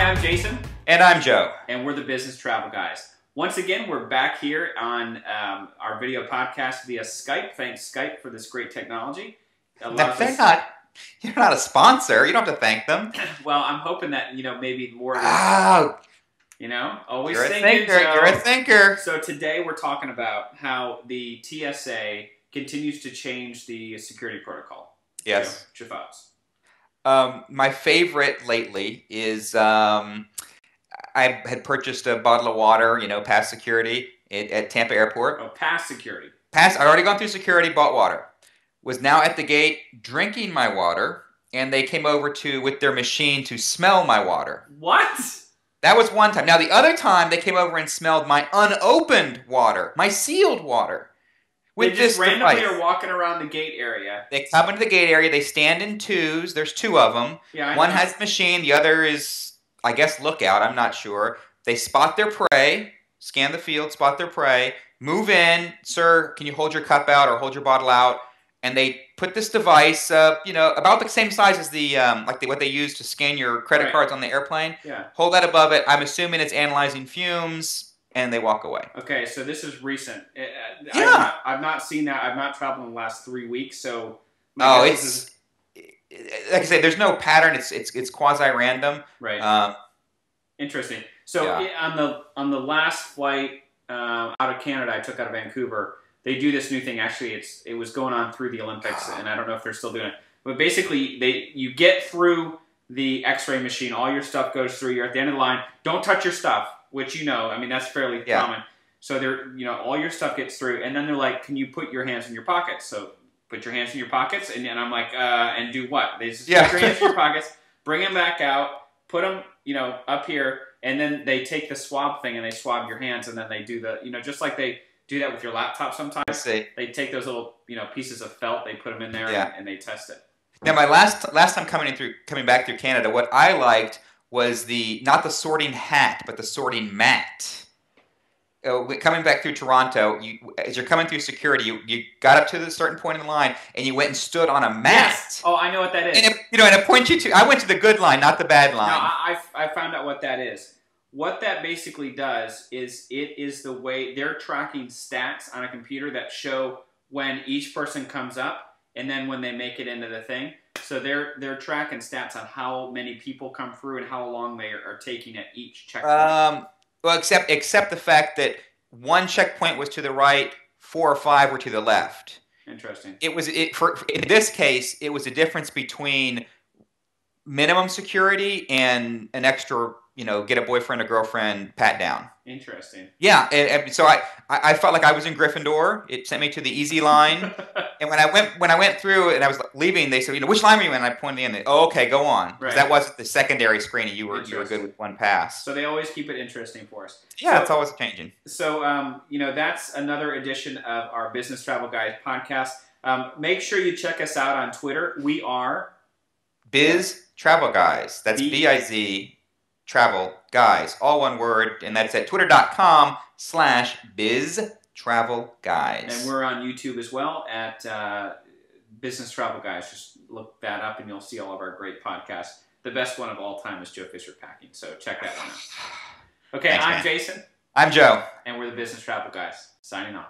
Hi, I'm Jason. And I'm Joe. And we're the Business Travel Guys. Once again, we're back here on our video podcast via Skype. Thanks, Skype, for this great technology. You're not a sponsor. You don't have to thank them. Well, I'm hoping that, maybe more of this, always you're a thinking, thinker. Joe. You're a thinker. So today we're talking about how the TSA continues to change the security protocol. Yes. What's your thoughts? My favorite lately is I had purchased a bottle of water, past security at Tampa Airport. Oh, past security. I'd already gone through security, bought water. Was now at the gate drinking my water, and they came over with their machine to smell my water. What? That was one time. Now, the other time, they came over and smelled my unopened water, my sealed water. They just randomly are walking around the gate area. They come into the gate area. They stand in twos. There's two of them. Yeah, one has the machine. The other is, I guess, lookout. I'm not sure. They spot their prey, scan the field, spot their prey, move in. Sir, can you hold your cup out or hold your bottle out? And they put this device, about the same size as the what they use to scan your credit cards on the airplane. Yeah. Hold that above it. I'm assuming it's analyzing fumes. And they walk away. Okay, so this is recent. Yeah. I've not seen that. I've not traveled in the last 3 weeks, so. Like I said, there's no pattern. It's quasi-random. Right. Interesting. So yeah. on the last flight out of Canada, I took out of Vancouver. They do this new thing. Actually, it was going on through the Olympics, and I don't know if they're still doing it. But basically, you get through the X-ray machine. All your stuff goes through. You're at the end of the line. Don't touch your stuff. Which that's fairly common. So all your stuff gets through, and then they're like, "Can you put your hands in your pockets?" So put your hands in your pockets, and I'm like, "And do what?" They just put your hands in your pockets, bring them back out, put them, up here, and then they take the swab thing and they swab your hands, and then they do the, just like they do that with your laptop sometimes. I see. They take those little, pieces of felt, they put them in there, and they test it. Now, my last time coming back through Canada, what I liked was not the sorting hat, but the sorting mat. Coming back through Toronto, as you're coming through security, you got up to the certain point in the line, and you went and stood on a mat. Yes. Oh, I know what that is. And it points you to. I went to the good line, not the bad line. No, I found out what that is. What that basically does is it is the way they're tracking stats on a computer that show when each person comes up, and then when they make it into the thing. So they're tracking stats on how many people come through and how long they are taking at each checkpoint. Well, except the fact that one checkpoint was to the right, 4 or 5 were to the left. Interesting. In this case, it was a difference between minimum security and an extra, get a boyfriend or girlfriend pat down. Interesting. Yeah, and so I felt like I was in Gryffindor. It sent me to the easy line, and when I went through and I was leaving, they said, which line were you in? And I pointed in. Okay, go on. Right. That wasn't the secondary screening. You were good with one pass. So they always keep it interesting for us. Yeah, it's always changing. So that's another edition of our Business Travel Guys podcast. Make sure you check us out on Twitter. We are Biz Travel Guys. That's BIZ. Travel Guys, all one word, and that's at twitter.com/biztravelguys. And we're on YouTube as well at Business Travel Guys. Just look that up and you'll see all of our great podcasts. The best one of all time is Joe Fisher Packing, so check that one out. Okay, Thanks, I'm Jason. I'm Joe. And we're the Business Travel Guys. Signing off.